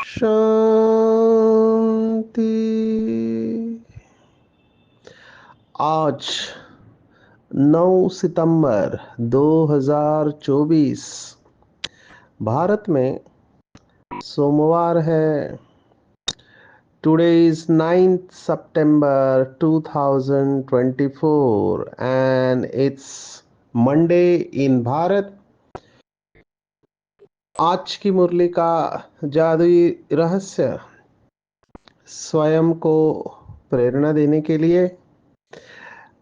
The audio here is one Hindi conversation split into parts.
शांति। आज 9 सितंबर 2024 भारत में सोमवार है। Today is 9th September 2024 and it's Monday in Bharat. आज की मुरली का जादुई रहस्य स्वयं को प्रेरणा देने के लिए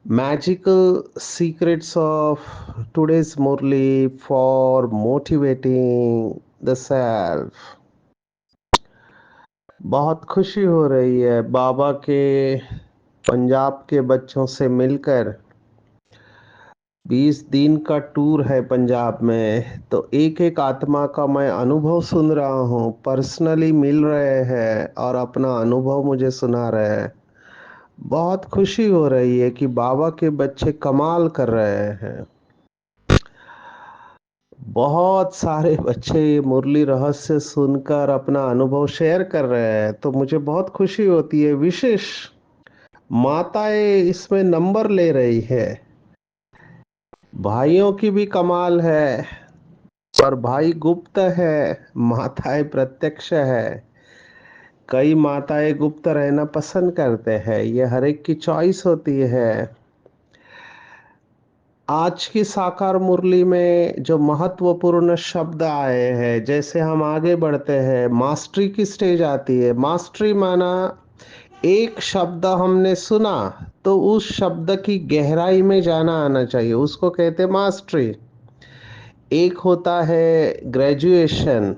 Magical secrets of today's Murli for motivating the self। बहुत खुशी हो रही है बाबा के पंजाब के बच्चों से मिलकर। 20 दिन का टूर है पंजाब में, तो एक एक आत्मा का मैं अनुभव सुन रहा हूँ। पर्सनली मिल रहे हैं और अपना अनुभव मुझे सुना रहे हैं। बहुत खुशी हो रही है कि बाबा के बच्चे कमाल कर रहे हैं। बहुत सारे बच्चे ये मुरली रहस्य सुनकर अपना अनुभव शेयर कर रहे हैं, तो मुझे बहुत खुशी होती है। विशेष माताएं इसमें नंबर ले रही है। भाइयों की भी कमाल है, पर भाई गुप्त है, माताएं प्रत्यक्ष है। कई माताएं गुप्त रहना पसंद करते हैं, ये हर एक की चॉइस होती है। आज की साकार मुरली में जो महत्वपूर्ण शब्द आए हैं, जैसे हम आगे बढ़ते हैं मास्टरी की स्टेज आती है। मास्टरी माना एक शब्द हमने सुना तो उस शब्द की गहराई में जाना आना चाहिए, उसको कहते हैं मास्टरी। एक होता है ग्रेजुएशन,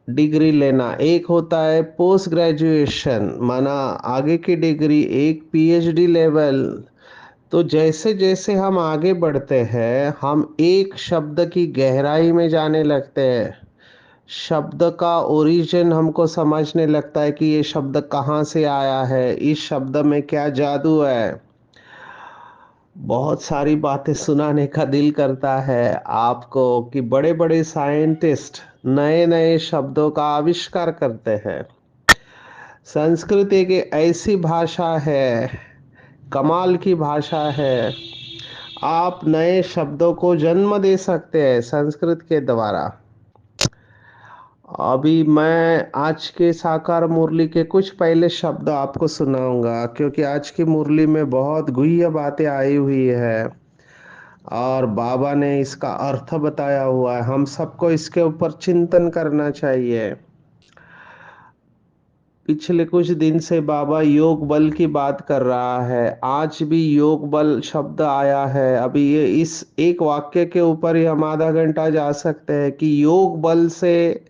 डिग्री लेना। एक होता है पोस्ट ग्रेजुएशन, माना आगे की डिग्री, एक पीएचडी लेवल। तो जैसे जैसे हम आगे बढ़ते हैं, हम एक शब्द की गहराई में जाने लगते हैं। शब्द का ओरिजिन हमको समझने लगता है कि ये शब्द कहाँ से आया है, इस शब्द में क्या जादू है। बहुत सारी बातें सुनाने का दिल करता है आपको कि बड़े बड़े साइंटिस्ट नए नए शब्दों का आविष्कार करते हैं। संस्कृत एक ऐसी भाषा है, कमाल की भाषा है। आप नए शब्दों को जन्म दे सकते हैं संस्कृत के द्वारा। अभी मैं आज के साकार मुरली के कुछ पहले शब्द आपको सुनाऊंगा, क्योंकि आज की मुरली में बहुत गुह्य बातें आई हुई है और बाबा ने इसका अर्थ बताया हुआ है। हम सबको इसके ऊपर चिंतन करना चाहिए। पिछले कुछ दिन से बाबा योग बल की बात कर रहा है। आज भी योग बल शब्द आया है। अभी ये इस एक वाक्य के ऊपर ही हम आधा घंटा जा सकते हैं कि योग बल से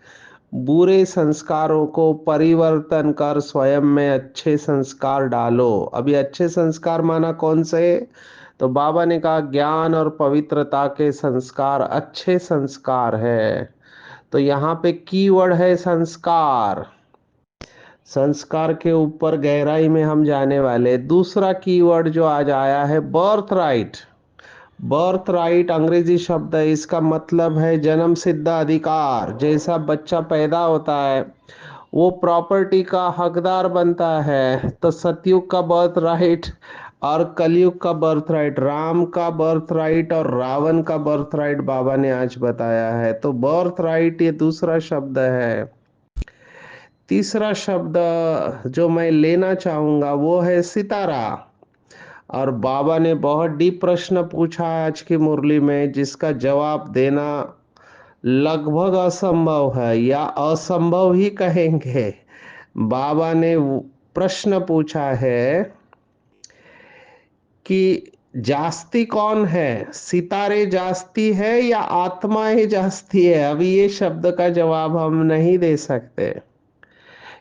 बुरे संस्कारों को परिवर्तन कर स्वयं में अच्छे संस्कार डालो। अभी अच्छे संस्कार माना कौन से? तो बाबा ने कहा ज्ञान और पवित्रता के संस्कार अच्छे संस्कार है। तो यहाँ पे कीवर्ड है संस्कार। संस्कार के ऊपर गहराई में हम जाने वाले। दूसरा कीवर्ड जो आज आया है बर्थ राइट। बर्थ राइट अंग्रेजी शब्द है, इसका मतलब है जन्म सिद्ध अधिकार। जैसा बच्चा पैदा होता है वो प्रॉपर्टी का हकदार बनता है। तो सतयुग का बर्थ राइट और कलयुग का बर्थ राइट, राम का बर्थ राइट और रावण का बर्थ राइट बाबा ने आज बताया है। तो बर्थ राइट ये दूसरा शब्द है। तीसरा शब्द जो मैं लेना चाहूंगा वो है सितारा। और बाबा ने बहुत डीप प्रश्न पूछा आज की मुरली में, जिसका जवाब देना लगभग असंभव है या असंभव ही कहेंगे। बाबा ने प्रश्न पूछा है कि जास्ती कौन है, सितारे जास्ती है या आत्मा ही जास्ती है? अभी ये शब्द का जवाब हम नहीं दे सकते,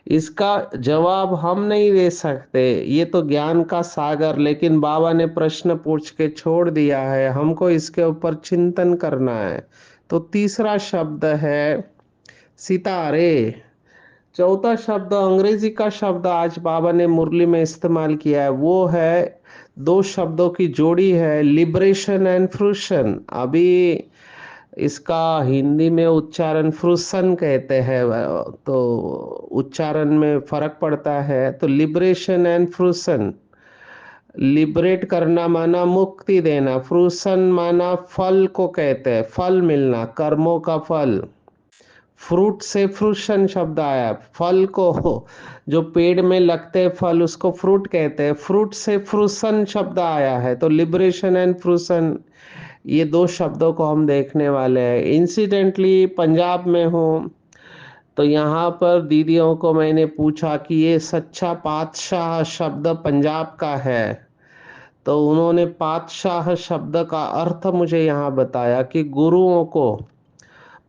इसका जवाब हम नहीं दे सकते, ये तो ज्ञान का सागर, लेकिन बाबा ने प्रश्न पूछ के छोड़ दिया है, हमको इसके ऊपर चिंतन करना है। तो तीसरा शब्द है सितारे। चौथा शब्द अंग्रेजी का शब्द आज बाबा ने मुरली में इस्तेमाल किया है, वो है, दो शब्दों की जोड़ी है, लिबरेशन एंड फ्रूशन। अभी इसका हिंदी में उच्चारण फ्रूसन कहते हैं, तो उच्चारण में फर्क पड़ता है। तो लिबरेशन एंड फ्रूसन, लिबरेट करना माना मुक्ति देना, फ्रूसन माना फल को कहते हैं, फल मिलना, कर्मों का फल। फ्रूट से फ्रूशन शब्द आया, फल को, जो पेड़ में लगते हैं फल उसको फ्रूट कहते हैं, फ्रूट से फ्रूसन शब्द आया है। तो लिबरेशन एंड फ्रूसन, ये दो शब्दों को हम देखने वाले हैं। इंसिडेंटली पंजाब में हूँ, तो यहाँ पर दीदियों को मैंने पूछा कि ये सच्चा पातशाह शब्द पंजाब का है, तो उन्होंने पातशाह शब्द का अर्थ मुझे यहाँ बताया कि गुरुओं को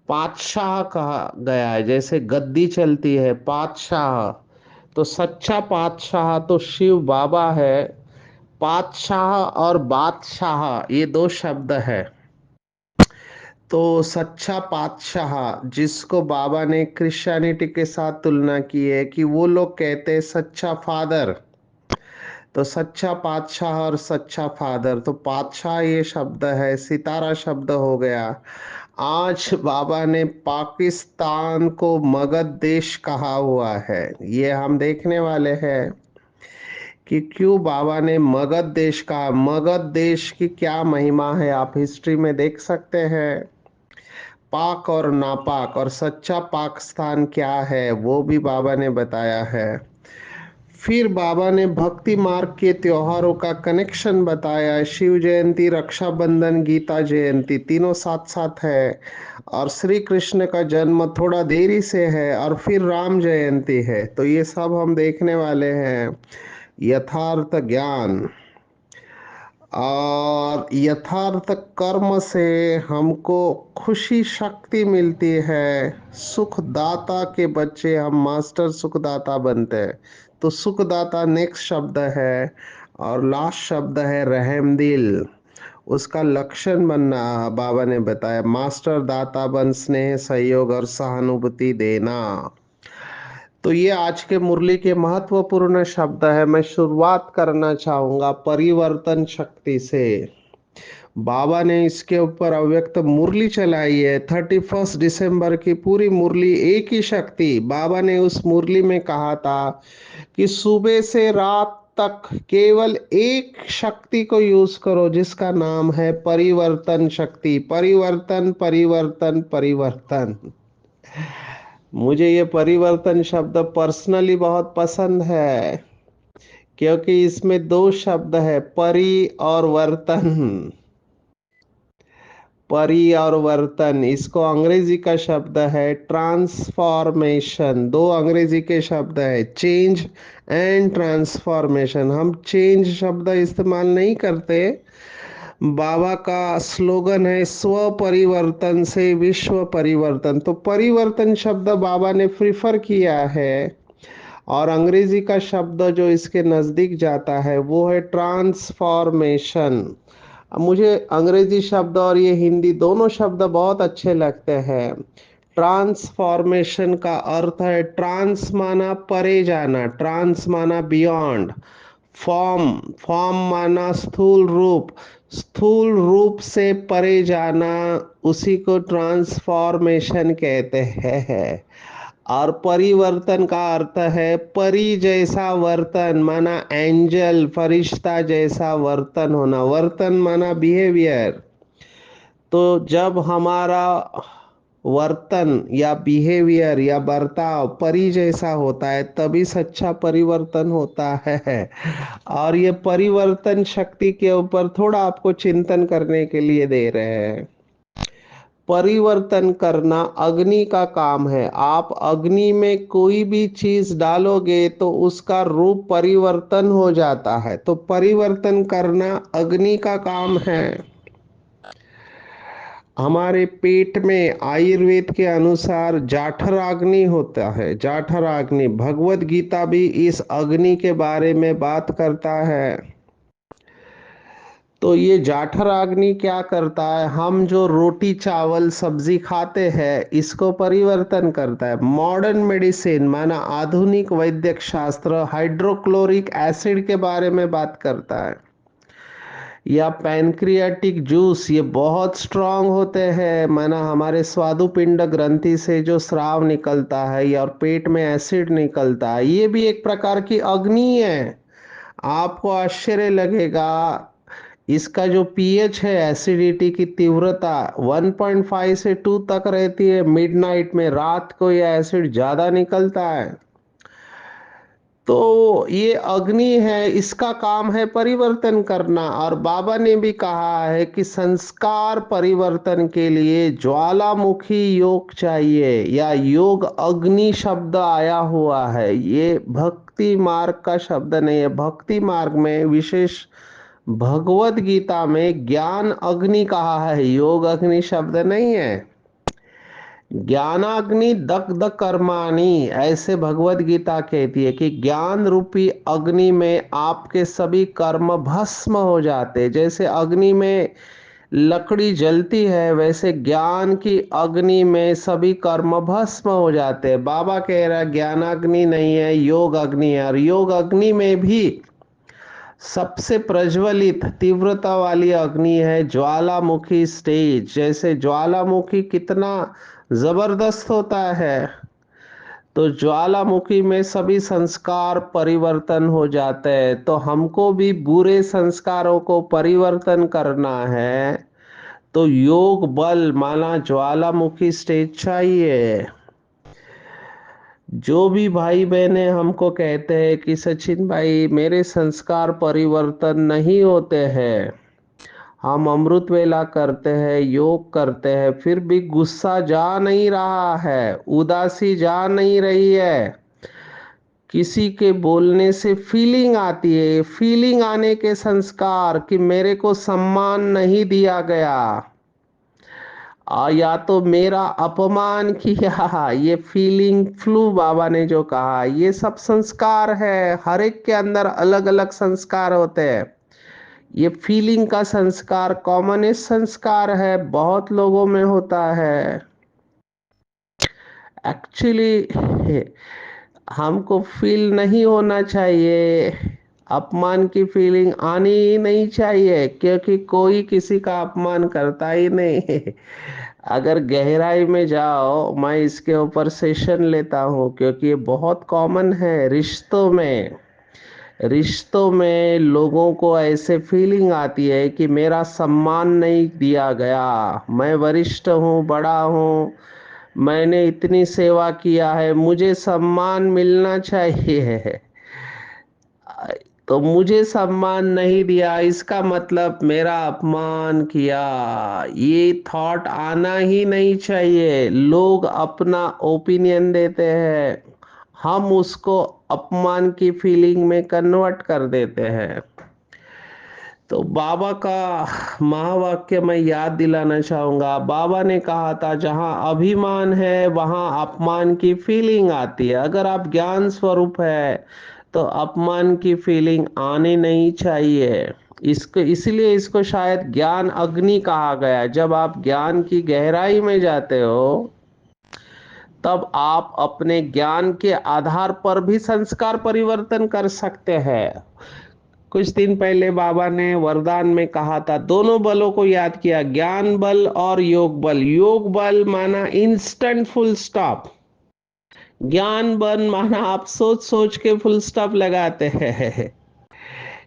पातशाह कहा गया है, जैसे गद्दी चलती है पातशाह। तो सच्चा पातशाह तो शिव बाबा है। पातशाह और बादशाह ये दो शब्द है। तो सच्चा पातशाह, जिसको बाबा ने क्रिश्चियनिटी के साथ तुलना की है कि वो लोग कहते हैं सच्चा फादर, तो सच्चा पातशाह और सच्चा फादर, तो पातशाह ये शब्द है, सितारा शब्द हो गया। आज बाबा ने पाकिस्तान को मगध देश कहा हुआ है, ये हम देखने वाले हैं कि क्यों बाबा ने मगध देश कहा। मगध देश की क्या महिमा है, आप हिस्ट्री में देख सकते हैं। पाक और नापाक, और सच्चा पाकिस्तान क्या है वो भी बाबा ने बताया है। फिर बाबा ने भक्ति मार्ग के त्योहारों का कनेक्शन बताया, शिव जयंती, रक्षाबंधन, गीता जयंती, तीनों साथ साथ है। और श्री कृष्ण का जन्म थोड़ा देरी से है, और फिर राम जयंती है। तो ये सब हम देखने वाले हैं। यथार्थ ज्ञान और यथार्थ कर्म से हमको खुशी शक्ति मिलती है। सुखदाता के बच्चे हम मास्टर सुखदाता बनते हैं। तो सुखदाता नेक्स्ट शब्द है, और लास्ट शब्द है रहमदिल। उसका लक्षण बनना बाबा ने बताया, मास्टर दाता बन, स्नेह, सहयोग और सहानुभूति देना। तो ये आज के मुरली के महत्वपूर्ण शब्द है। मैं शुरुआत करना चाहूंगा परिवर्तन शक्ति से। बाबा ने इसके ऊपर अव्यक्त मुरली चलाई है, 31 दिसंबर की पूरी मुरली एक ही शक्ति। बाबा ने उस मुरली में कहा था कि सुबह से रात तक केवल एक शक्ति को यूज करो, जिसका नाम है परिवर्तन शक्ति। परिवर्तन परिवर्तन परिवर्तन। मुझे ये परिवर्तन शब्द पर्सनली बहुत पसंद है, क्योंकि इसमें दो शब्द है, परि और वर्तन। परि और वर्तन, इसको अंग्रेजी का शब्द है ट्रांसफॉर्मेशन। दो अंग्रेजी के शब्द है, चेंज एंड ट्रांसफॉर्मेशन। हम चेंज शब्द इस्तेमाल नहीं करते। बाबा का स्लोगन है स्व परिवर्तन से विश्व परिवर्तन। तो परिवर्तन शब्द बाबा ने प्रिफर किया है, और अंग्रेजी का शब्द जो इसके नज़दीक जाता है वो है ट्रांसफॉर्मेशन। मुझे अंग्रेजी शब्द और ये हिंदी दोनों शब्द बहुत अच्छे लगते हैं। ट्रांसफॉर्मेशन का अर्थ है, ट्रांस माना परे जाना, ट्रांस माना बियॉन्ड, फॉर्म, फॉर्म माना स्थूल रूप, स्थूल रूप से परे जाना, उसी को ट्रांसफॉर्मेशन कहते हैं। और परिवर्तन का अर्थ है परी जैसा वर्तन, माना एंजल, फरिश्ता जैसा वर्तन होना। वर्तन माना बिहेवियर। तो जब हमारा वर्तन या बिहेवियर या बर्ताव परी जैसा होता है, तभी सच्चा परिवर्तन होता है। और ये परिवर्तन शक्ति के ऊपर थोड़ा आपको चिंतन करने के लिए दे रहे हैं। परिवर्तन करना अग्नि का काम है। आप अग्नि में कोई भी चीज डालोगे तो उसका रूप परिवर्तन हो जाता है। तो परिवर्तन करना अग्नि का काम है। हमारे पेट में आयुर्वेद के अनुसार जाठराग्नि होता है। जाठराग्नि, भगवत गीता भी इस अग्नि के बारे में बात करता है। तो ये जाठराग्नि क्या करता है, हम जो रोटी चावल सब्जी खाते हैं इसको परिवर्तन करता है। मॉडर्न मेडिसिन माना आधुनिक वैद्यक शास्त्र हाइड्रोक्लोरिक एसिड के बारे में बात करता है। या पैनक्रियाटिक जूस, ये बहुत स्ट्रांग होते हैं, माना हमारे स्वादुपिंड ग्रंथि से जो स्राव निकलता है या और पेट में एसिड निकलता है, ये भी एक प्रकार की अग्नि है। आपको आश्चर्य लगेगा, इसका जो पीएच है, एसिडिटी की तीव्रता 1.5 से 2 तक रहती है। मिडनाइट में, रात को यह एसिड ज्यादा निकलता है। तो ये अग्नि है, इसका काम है परिवर्तन करना। और बाबा ने भी कहा है कि संस्कार परिवर्तन के लिए ज्वालामुखी योग चाहिए, या योग अग्नि शब्द आया हुआ है। ये भक्ति मार्ग का शब्द नहीं है। भक्ति मार्ग में, विशेष भगवत गीता में ज्ञान अग्नि कहा है, योग अग्नि शब्द नहीं है। ज्ञानाग्नि दग्ध कर्माणि, ऐसे भगवत गीता कहती है कि ज्ञान रूपी अग्नि में आपके सभी कर्म भस्म हो जाते। जैसे अग्नि में लकड़ी जलती है, वैसे ज्ञान की अग्नि में सभी कर्म भस्म हो जाते हैं। बाबा कह रहा है ज्ञानाग्नि नहीं है, योग अग्नि है। और योग अग्नि में भी सबसे प्रज्वलित तीव्रता वाली अग्नि है ज्वालामुखी स्टेज। जैसे ज्वालामुखी कितना जबरदस्त होता है, तो ज्वालामुखी में सभी संस्कार परिवर्तन हो जाते हैं। तो हमको भी बुरे संस्कारों को परिवर्तन करना है, तो योग बल माना ज्वालामुखी स्टेज चाहिए। जो भी भाई बहने हमको कहते हैं कि सचिन भाई मेरे संस्कार परिवर्तन नहीं होते हैं, हम अमृत वेला करते हैं, योग करते हैं, फिर भी गुस्सा जा नहीं रहा है, उदासी जा नहीं रही है, किसी के बोलने से फीलिंग आती है, फीलिंग आने के संस्कार कि मेरे को सम्मान नहीं दिया गया, या तो मेरा अपमान किया, ये फीलिंग फ्लू बाबा ने जो कहा, ये सब संस्कार है। हर एक के अंदर अलग अलग संस्कार होते हैं। ये फीलिंग का संस्कार कॉमनेस्ट संस्कार है, बहुत लोगों में होता है। एक्चुअली हमको फील नहीं होना चाहिए, अपमान की फीलिंग आनी ही नहीं चाहिए, क्योंकि कोई किसी का अपमान करता ही नहीं। अगर गहराई में जाओ, मैं इसके ऊपर सेशन लेता हूँ, क्योंकि ये बहुत कॉमन है रिश्तों में। रिश्तों में लोगों को ऐसे फीलिंग आती है कि मेरा सम्मान नहीं दिया गया, मैं वरिष्ठ हूँ, बड़ा हूँ, मैंने इतनी सेवा किया है, मुझे सम्मान मिलना चाहिए, तो मुझे सम्मान नहीं दिया, इसका मतलब मेरा अपमान किया। ये थॉट आना ही नहीं चाहिए। लोग अपना ओपिनियन देते हैं, हम उसको अपमान की फीलिंग में कन्वर्ट कर देते हैं। तो बाबा का महावाक्य मैं याद दिलाना चाहूंगा। बाबा ने कहा था जहां अभिमान है वहां अपमान की फीलिंग आती है। अगर आप ज्ञान स्वरूप है तो अपमान की फीलिंग आनी नहीं चाहिए। इसको, इसलिए इसको शायद ज्ञान अग्नि कहा गया। जब आप ज्ञान की गहराई में जाते हो, तब आप अपने ज्ञान के आधार पर भी संस्कार परिवर्तन कर सकते हैं। कुछ दिन पहले बाबा ने वरदान में कहा था, दोनों बलों को याद किया, ज्ञान बल और योग बल। योग बल माना इंस्टेंट फुल स्टॉप, ज्ञान बल माना आप सोच सोच के फुल स्टॉप लगाते हैं।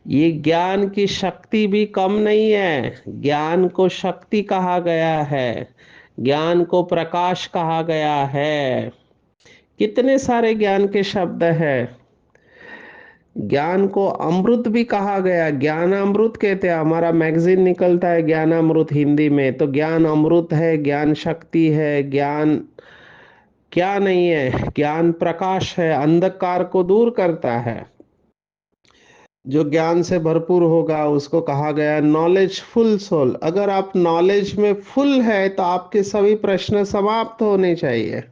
ये ज्ञान की शक्ति भी कम नहीं है, ज्ञान को शक्ति कहा गया है, ज्ञान को प्रकाश कहा गया है। कितने सारे ज्ञान के शब्द हैं। ज्ञान को अमृत भी कहा गया, ज्ञान अमृत कहते हैं। हमारा मैगजीन निकलता है ज्ञान अमृत हिंदी में, तो ज्ञान अमृत है, ज्ञान शक्ति है, ज्ञान क्या नहीं है, ज्ञान प्रकाश है, अंधकार को दूर करता है। जो ज्ञान से भरपूर होगा उसको कहा गया नॉलेजफुल सोल। अगर आप नॉलेज में फुल है तो आपके सभी प्रश्न समाप्त होने चाहिए,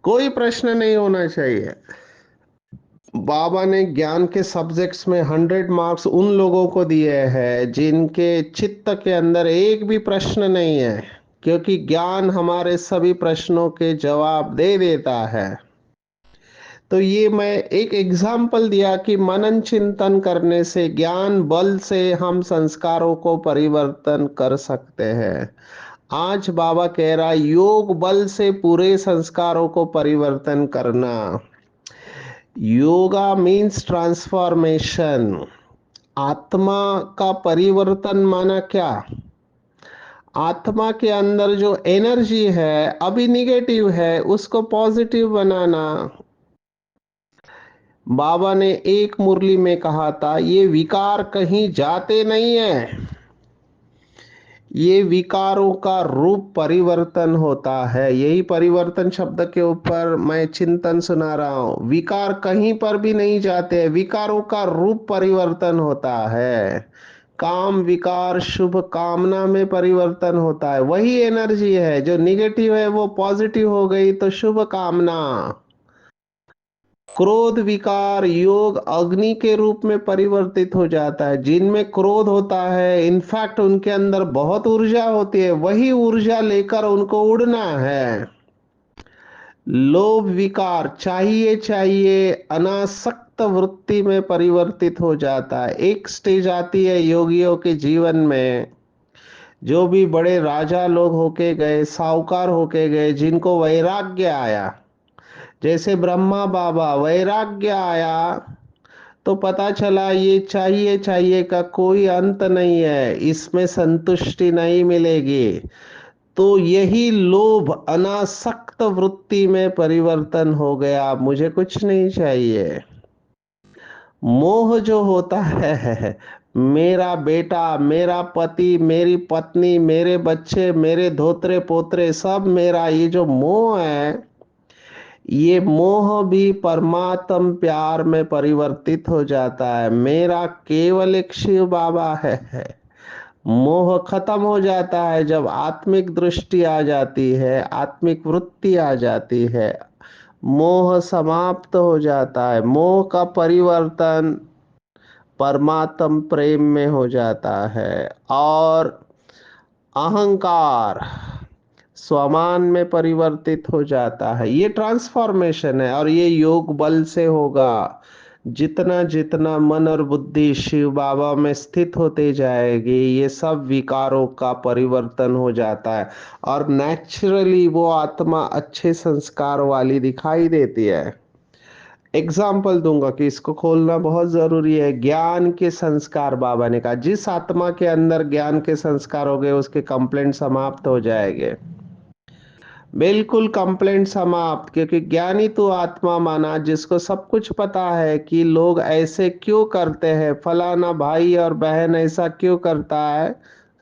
कोई प्रश्न नहीं होना चाहिए। बाबा ने ज्ञान के सब्जेक्ट्स में 100 मार्क्स उन लोगों को दिए हैं जिनके चित्त के अंदर एक भी प्रश्न नहीं है, क्योंकि ज्ञान हमारे सभी प्रश्नों के जवाब दे देता है। तो ये मैं एक एग्जाम्पल दिया कि मनन चिंतन करने से, ज्ञान बल से हम संस्कारों को परिवर्तन कर सकते हैं। आज बाबा कह रहा योग बल से पूरे संस्कारों को परिवर्तन करना। Yoga means transformation. आत्मा का परिवर्तन माना क्या? आत्मा के अंदर जो एनर्जी है अभी निगेटिव है, उसको पॉजिटिव बनाना। बाबा ने एक मुरली में कहा था ये विकार कहीं जाते नहीं है, ये विकारों का रूप परिवर्तन होता है। यही परिवर्तन शब्द के ऊपर मैं चिंतन सुना रहा हूं। विकार कहीं पर भी नहीं जाते, विकारों का रूप परिवर्तन होता है। काम विकार शुभ कामना में परिवर्तन होता है। वही एनर्जी है जो निगेटिव है वो पॉजिटिव हो गई तो शुभ कामना। क्रोध विकार योग अग्नि के रूप में परिवर्तित हो जाता है। जिनमें क्रोध होता है इनफैक्ट उनके अंदर बहुत ऊर्जा होती है, वही ऊर्जा लेकर उनको उड़ना है। लोभ विकार चाहिए चाहिए अनासक्त वृत्ति में परिवर्तित हो जाता है। एक स्टेज आती है योगियों के जीवन में, जो भी बड़े राजा लोग होके गए, साहूकार होके गए, जिनको वैराग्य आया, जैसे ब्रह्मा बाबा वैराग्य आया तो पता चला ये चाहिए चाहिए का कोई अंत नहीं है, इसमें संतुष्टि नहीं मिलेगी। तो यही लोभ अनासक्त वृत्ति में परिवर्तन हो गया, मुझे कुछ नहीं चाहिए। मोह जो होता है, मेरा बेटा, मेरा पति, मेरी पत्नी, मेरे बच्चे, मेरे धोत्रे पोत्रे सब मेरा, ये जो मोह है, ये मोह भी परमात्म प्यार में परिवर्तित हो जाता है। मेरा केवल एक शिव बाबा है। मोह खत्म हो जाता है जब आत्मिक दृष्टि आ जाती है, आत्मिक वृत्ति आ जाती है। मोह समाप्त हो जाता है, मोह का परिवर्तन परमात्म प्रेम में हो जाता है। और अहंकार स्वमान में परिवर्तित हो जाता है। ये ट्रांसफॉर्मेशन है और ये योग बल से होगा। जितना जितना मन और बुद्धि शिव बाबा में स्थित होते जाएगी, ये सब विकारों का परिवर्तन हो जाता है और नेचुरली वो आत्मा अच्छे संस्कार वाली दिखाई देती है। एग्जाम्पल दूंगा कि इसको खोलना बहुत जरूरी है। ज्ञान के संस्कार, बाबा ने कहा जिस आत्मा के अंदर ज्ञान के संस्कार हो गए उसके कंप्लेंट समाप्त हो जाएंगे। बिल्कुल कंप्लेंट समाप्त, क्योंकि ज्ञानी तो आत्मा माना जिसको सब कुछ पता है कि लोग ऐसे क्यों करते हैं, फलाना भाई और बहन ऐसा क्यों करता है।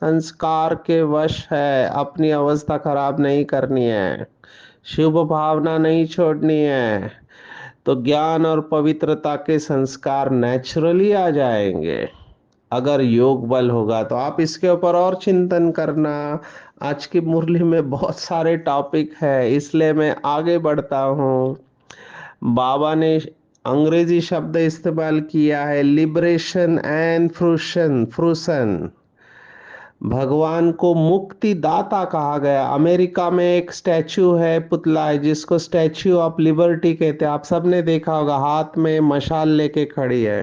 संस्कार के वश है, अपनी अवस्था खराब नहीं करनी है, शुभ भावना नहीं छोड़नी है, तो ज्ञान और पवित्रता के संस्कार नेचुरली आ जाएंगे अगर योग बल होगा। तो आप इसके ऊपर और चिंतन करना। आज की मुरली में बहुत सारे टॉपिक है, इसलिए मैं आगे बढ़ता हूँ। बाबा ने अंग्रेजी शब्द इस्तेमाल किया है लिबरेशन एंड फ्रूशन फ्रूसन। भगवान को मुक्ति दाता कहा गया। अमेरिका में एक स्टैचू है, पुतला है, जिसको स्टैचू ऑफ लिबर्टी कहते हैं। आप सबने देखा होगा, हाथ में मशाल लेके खड़ी है,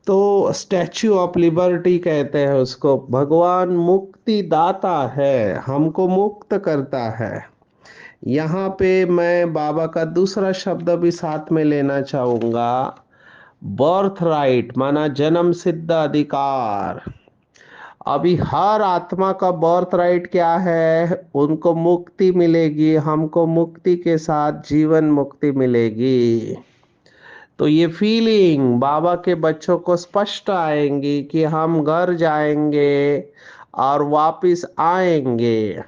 तो स्टैच्यू ऑफ लिबर्टी कहते हैं उसको। भगवान मुक्ति दाता है, हमको मुक्त करता है। यहाँ पे मैं बाबा का दूसरा शब्द भी साथ में लेना चाहूंगा, बर्थ राइट माना जन्म सिद्ध अधिकार। अभी हर आत्मा का बर्थ राइट क्या है, उनको मुक्ति मिलेगी, हमको मुक्ति के साथ जीवन मुक्ति मिलेगी। तो ये फीलिंग बाबा के बच्चों को स्पष्ट आएंगी कि हम घर जाएंगे और वापिस आएंगे।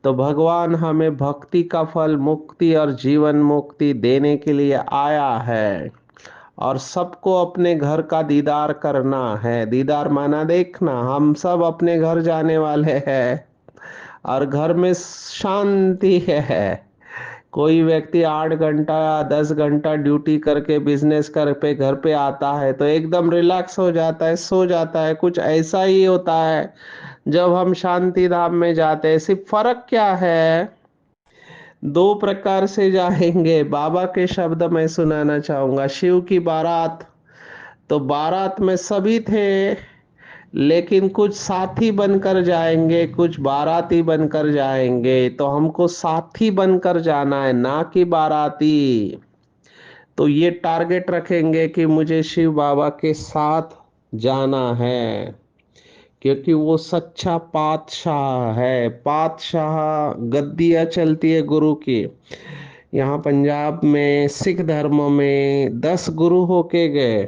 तो भगवान हमें भक्ति का फल मुक्ति और जीवन मुक्ति देने के लिए आया है। और सबको अपने घर का दीदार करना है। दीदार माना देखना, हम सब अपने घर जाने वाले हैं और घर में शांति है। कोई व्यक्ति 8 घंटा 10 घंटा ड्यूटी करके बिजनेस कर पे घर पे आता है तो एकदम रिलैक्स हो जाता है, सो जाता है। कुछ ऐसा ही होता है जब हम शांति धाम में जाते हैं। सिर्फ फर्क क्या है, दो प्रकार से जाएंगे। बाबा के शब्द मैं सुनाना चाहूंगा। शिव की बारात, तो बारात में सभी थे, लेकिन कुछ साथी बनकर जाएंगे, कुछ बाराती बनकर जाएंगे। तो हमको साथी बनकर जाना है, ना कि बाराती। तो ये टारगेट रखेंगे कि मुझे शिव बाबा के साथ जाना है, क्योंकि वो सच्चा पातशाह है। पातशाह गद्दियाँ चलती है गुरु की। यहाँ पंजाब में सिख धर्म में 10 गुरु होके गए,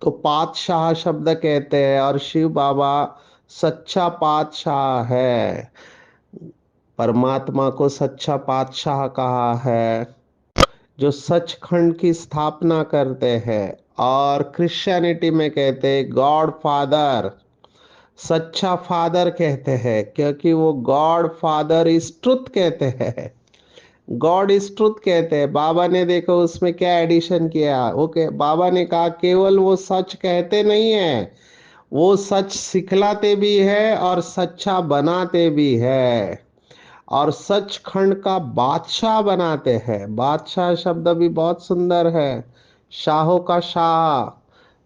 तो पातशाह शब्द कहते हैं। और शिव बाबा सच्चा पातशाह है। परमात्मा को सच्चा पातशाह कहा है, जो सचखंड की स्थापना करते हैं। और क्रिश्चियनिटी में कहते हैं गॉड फादर, सच्चा फादर कहते हैं, क्योंकि वो गॉड फादर इज ट्रुथ कहते हैं। गॉड इज ट्रुथ कहते हैं। बाबा ने देखो उसमें क्या एडिशन किया। ओके, बाबा ने कहा केवल वो सच कहते नहीं है, वो सच सिखलाते भी है और सच्चा बनाते भी है, और सचखंड का बादशाह बनाते हैं। बादशाह शब्द भी बहुत सुंदर है, शाहों का शाह।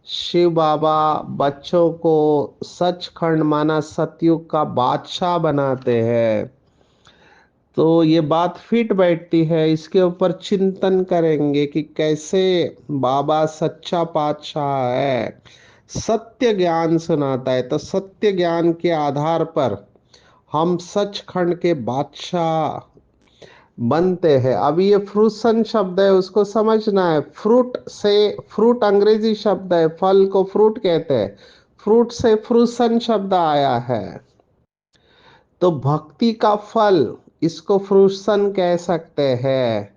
शिव बाबा बच्चों को सचखंड माना सतयुग का बादशाह बनाते हैं। तो ये बात फिट बैठती है, इसके ऊपर चिंतन करेंगे कि कैसे बाबा सच्चा पातशाह है, सत्य ज्ञान सुनाता है। तो सत्य ज्ञान के आधार पर हम सचखंड के बादशाह बनते हैं। अब ये फ्रूसन शब्द है, उसको समझना है। फ्रूट से, फ्रूट अंग्रेजी शब्द है, फल को फ्रूट कहते हैं। फ्रूट से फ्रूसन शब्द आया है। तो भक्ति का फल, इसको फ्रूसन कह सकते हैं।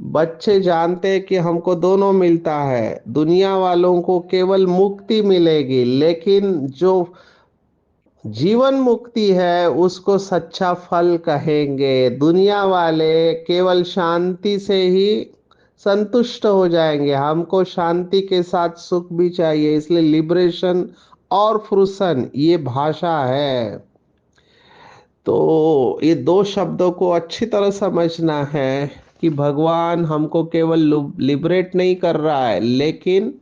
बच्चे जानते हैं कि हमको दोनों मिलता है। दुनिया वालों को केवल मुक्ति मिलेगी, लेकिन जो जीवन मुक्ति है उसको सच्चा फल कहेंगे। दुनिया वाले केवल शांति से ही संतुष्ट हो जाएंगे, हमको शांति के साथ सुख भी चाहिए। इसलिए लिबरेशन और फ्रूसन ये भाषा है। तो ये दो शब्दों को अच्छी तरह समझना है कि भगवान हमको केवल लिबरेट नहीं कर रहा है, लेकिन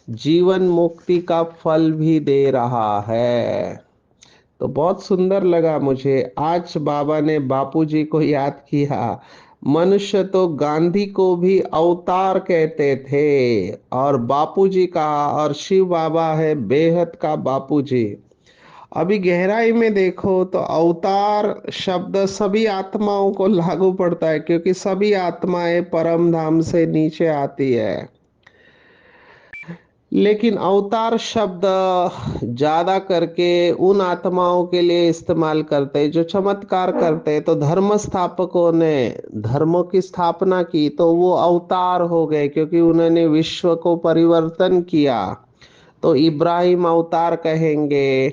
जीवन मुक्ति का फल भी दे रहा है। तो बहुत सुंदर लगा मुझे आज बाबा ने बापूजी को याद किया। मनुष्य तो गांधी को भी अवतार कहते थे, और बापूजी कहा, और शिव बाबा है बेहद का बापूजी। अभी गहराई में देखो तो अवतार शब्द सभी आत्माओं को लागू पड़ता है, क्योंकि सभी आत्माएं परम धाम से नीचे आती है। लेकिन अवतार शब्द ज्यादा करके उन आत्माओं के लिए इस्तेमाल करते हैं जो चमत्कार करते हैं। तो धर्म स्थापकों ने धर्मों की स्थापना की तो वो अवतार हो गए, क्योंकि उन्होंने विश्व को परिवर्तन किया। तो इब्राहिम अवतार कहेंगे,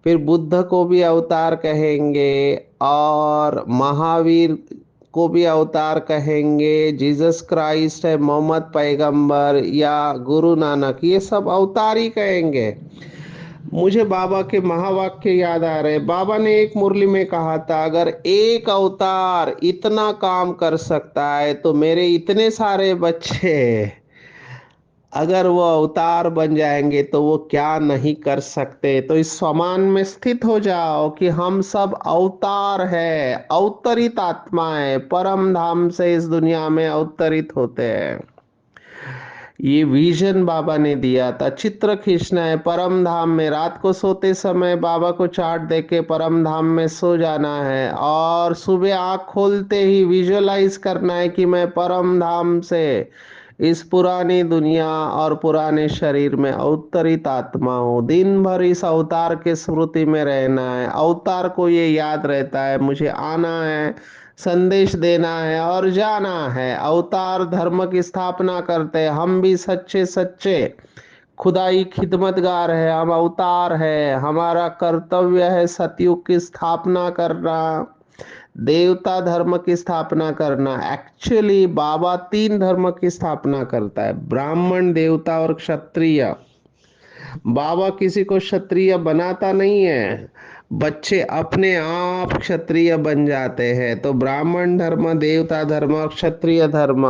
फिर बुद्ध को भी अवतार कहेंगे, और महावीर को भी अवतार कहेंगे। जीसस क्राइस्ट है, मोहम्मद पैगंबर या गुरु नानक, ये सब अवतार ही कहेंगे। मुझे बाबा के महावाक्य याद आ रहे। बाबा ने एक मुरली में कहा था, अगर एक अवतार इतना काम कर सकता है तो मेरे इतने सारे बच्चे अगर वो अवतार बन जाएंगे तो वो क्या नहीं कर सकते। तो इस समान में स्थित हो जाओ कि हम सब अवतार है, अवतरित आत्माएं, परम धाम से इस दुनिया में अवतरित होते हैं। ये विजन बाबा ने दिया था। चित्र खींचना है परम धाम में, रात को सोते समय बाबा को चार्ट देके के परम धाम में सो जाना है, और सुबह आँख खोलते ही विजुअलाइज करना है कि मैं परम धाम से इस पुरानी दुनिया और पुराने शरीर में अवतरित आत्मा हूँ। दिन भर इस अवतार के स्मृति में रहना है। अवतार को ये याद रहता है मुझे आना है, संदेश देना है और जाना है। अवतार धर्म की स्थापना करते हैं, हम भी सच्चे सच्चे खुदाई खिदमतगार है, हम अवतार है, हमारा कर्तव्य है सतयुग की स्थापना करना, देवता धर्म की स्थापना करना। एक्चुअली बाबा तीन धर्म की स्थापना करता है, ब्राह्मण, देवता और क्षत्रिय। बाबा किसी को क्षत्रिय बनाता नहीं है, बच्चे अपने आप क्षत्रिय बन जाते हैं। तो ब्राह्मण धर्म, देवता धर्म और क्षत्रिय धर्म,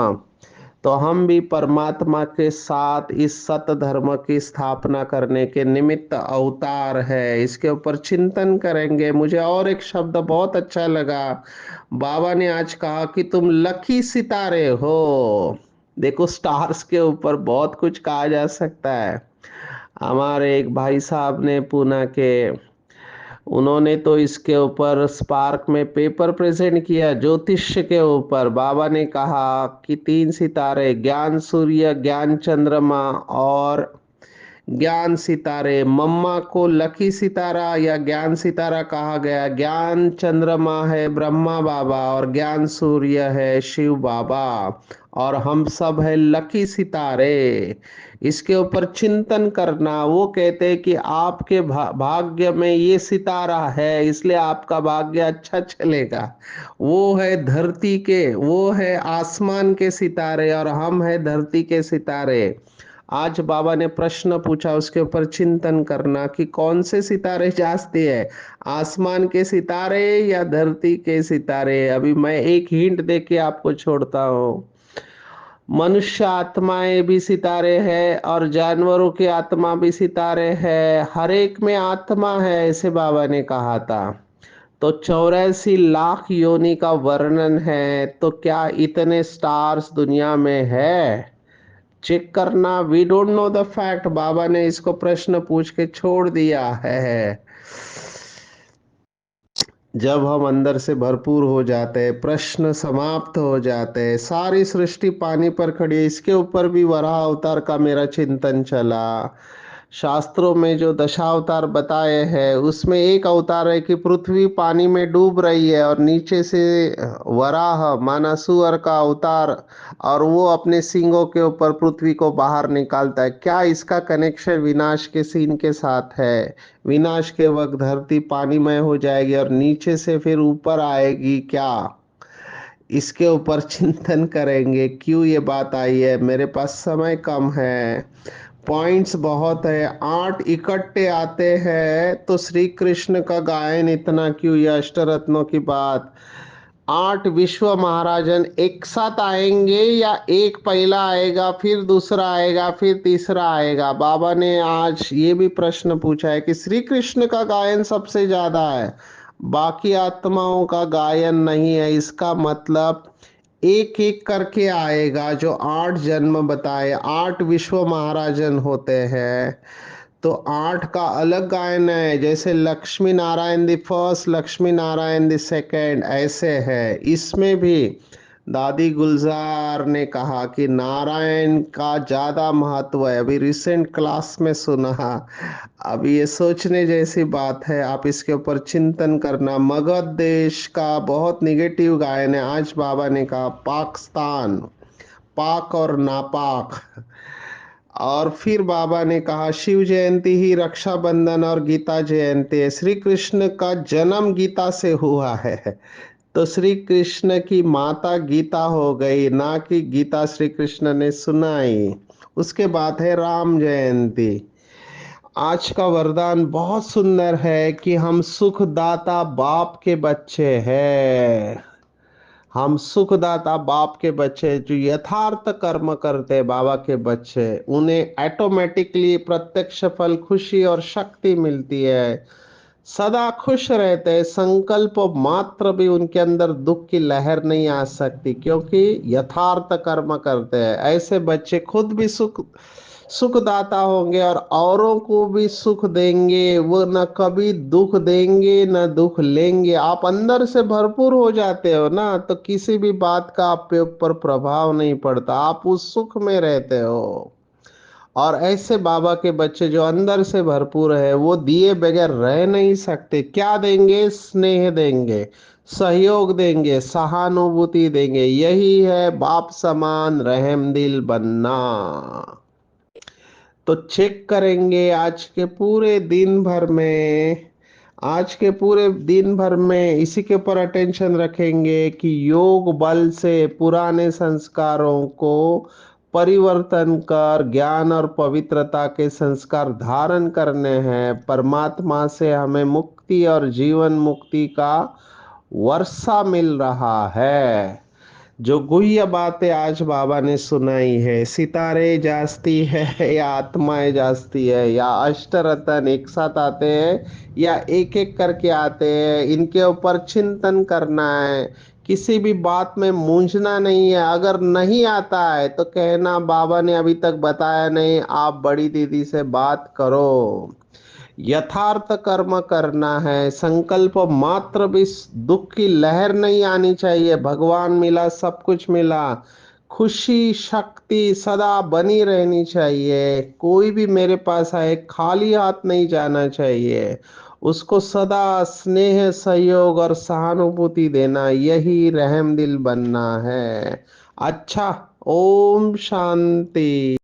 तो हम भी परमात्मा के साथ इस सत धर्म की स्थापना करने के निमित्त अवतार है। इसके ऊपर चिंतन करेंगे। मुझे और एक शब्द बहुत अच्छा लगा, बाबा ने आज कहा कि तुम लकी सितारे हो। देखो, स्टार्स के ऊपर बहुत कुछ कहा जा सकता है। हमारे एक भाई साहब ने पूना के, उन्होंने तो इसके ऊपर स्पार्क में पेपर प्रेजेंट किया ज्योतिष्य के ऊपर। बाबा ने कहा कि तीन सितारे, ज्ञान सूर्य, ज्ञान चंद्रमा और ज्ञान सितारे। मम्मा को लकी सितारा या ज्ञान सितारा कहा गया। ज्ञान चंद्रमा है ब्रह्मा बाबा और ज्ञान सूर्य है शिव बाबा, और हम सब है लकी सितारे। इसके ऊपर चिंतन करना। वो कहते हैं कि आपके भाग्य में ये सितारा है, इसलिए आपका भाग्य अच्छा चलेगा। वो है धरती के, वो है आसमान के सितारे और हम है धरती के सितारे। आज बाबा ने प्रश्न पूछा, उसके ऊपर चिंतन करना कि कौन से सितारे जागते हैं, आसमान के सितारे या धरती के सितारे। अभी मैं एक हिंट दे के आपको छोड़ता हूँ। मनुष्य आत्माएं भी सितारे हैं और जानवरों की आत्मा भी सितारे है, हर एक में आत्मा है, ऐसे बाबा ने कहा था। तो 84 लाख योनि का वर्णन है, तो क्या इतने स्टार्स दुनिया में है? चेक करना। We don't know the fact, बाबा ने इसको प्रश्न पूछ के छोड़ दिया है। जब हम अंदर से भरपूर हो जाते हैं, प्रश्न समाप्त हो जाते हैं, सारी सृष्टि पानी पर खड़ी है। इसके ऊपर भी वराह अवतार का मेरा चिंतन चला। शास्त्रों में जो दशावतार बताए हैं उसमें एक अवतार है कि पृथ्वी पानी में डूब रही है और नीचे से वराह माना सुअर का अवतार, और वो अपने सींगों के ऊपर पृथ्वी को बाहर निकालता है। क्या इसका कनेक्शन विनाश के सीन के साथ है? विनाश के वक्त धरती पानीमय हो जाएगी और नीचे से फिर ऊपर आएगी क्या? इसके ऊपर चिंतन करेंगे। क्यों ये बात आई है? मेरे पास समय कम है, पॉइंट्स बहुत है। 8 इकट्ठे आते हैं तो श्री कृष्ण का गायन इतना क्यों? ये अष्टरत्नों की बात। 8 विश्व महाराजन एक साथ आएंगे या एक पहला आएगा फिर दूसरा आएगा फिर तीसरा आएगा? बाबा ने आज ये भी प्रश्न पूछा है कि श्री कृष्ण का गायन सबसे ज्यादा है, बाकी आत्माओं का गायन नहीं है। इसका मतलब एक एक करके आएगा। जो 8 जन्म बताए, 8 विश्व महाराजन होते हैं, तो 8 का अलग गायन है। जैसे Lakshmi Narayan the first, Lakshmi Narayan the second, ऐसे है। इसमें भी दादी गुलजार ने कहा कि नारायण का ज्यादा महत्व है। अभी रिसेंट क्लास में सुना। अभी ये सोचने जैसी बात है, आप इसके ऊपर चिंतन करना। मगध देश का बहुत निगेटिव गायन है। आज बाबा ने कहा पाकिस्तान, पाक और नापाक। और फिर बाबा ने कहा शिव जयंती ही रक्षाबंधन और गीता जयंती है। श्री कृष्ण का जन्म गीता से हुआ है, तो श्री कृष्ण की माता गीता हो गई, ना कि गीता श्री कृष्ण ने सुनाई। उसके बाद है राम जयंती। आज का वरदान बहुत सुंदर है कि हम सुखदाता बाप के बच्चे हैं। हम सुखदाता बाप के बच्चे, जो यथार्थ कर्म करते बाबा के बच्चे, उन्हें ऑटोमेटिकली प्रत्यक्ष फल, खुशी और शक्ति मिलती है। सदा खुश रहते हैं, संकल्प मात्र भी उनके अंदर दुख की लहर नहीं आ सकती, क्योंकि यथार्थ कर्म करते हैं। ऐसे बच्चे खुद भी सुखदाता होंगे और औरों को भी सुख देंगे। वो न कभी दुख देंगे न दुख लेंगे। आप अंदर से भरपूर हो जाते हो ना, तो किसी भी बात का आप पे ऊपर प्रभाव नहीं पड़ता, आप उस सुख में रहते हो। और ऐसे बाबा के बच्चे जो अंदर से भरपूर है, वो दिए बगैर रह नहीं सकते। क्या देंगे? स्नेह देंगे, सहयोग देंगे, सहानुभूति देंगे। यही है बाप समान रहम दिल बनना। तो चेक करेंगे आज के पूरे दिन भर में इसी के ऊपर अटेंशन रखेंगे कि योग बल से पुराने संस्कारों को परिवर्तन कर ज्ञान और पवित्रता के संस्कार धारण करने हैं। परमात्मा से हमें मुक्ति और जीवन मुक्ति का वर्षा मिल रहा है। जो गुह्य बातें आज बाबा ने सुनाई है, सितारे जागती है या आत्माएं जागती है या अष्टरतन एक साथ आते हैं या एक एक करके आते हैं, इनके ऊपर चिंतन करना है। किसी भी बात में मूंझना नहीं है। अगर नहीं आता है तो कहना बाबा ने अभी तक बताया नहीं, आप बड़ी दीदी से बात करो। यथार्थ कर्म करना है। संकल्प मात्र भी दुख की लहर नहीं आनी चाहिए। भगवान मिला, सब कुछ मिला, खुशी शक्ति सदा बनी रहनी चाहिए। कोई भी मेरे पास आए खाली हाथ नहीं जाना चाहिए। उसको सदा स्नेह सहयोग और सहानुभूति देना, यही रहम दिल बनना है। अच्छा, ओम शांति।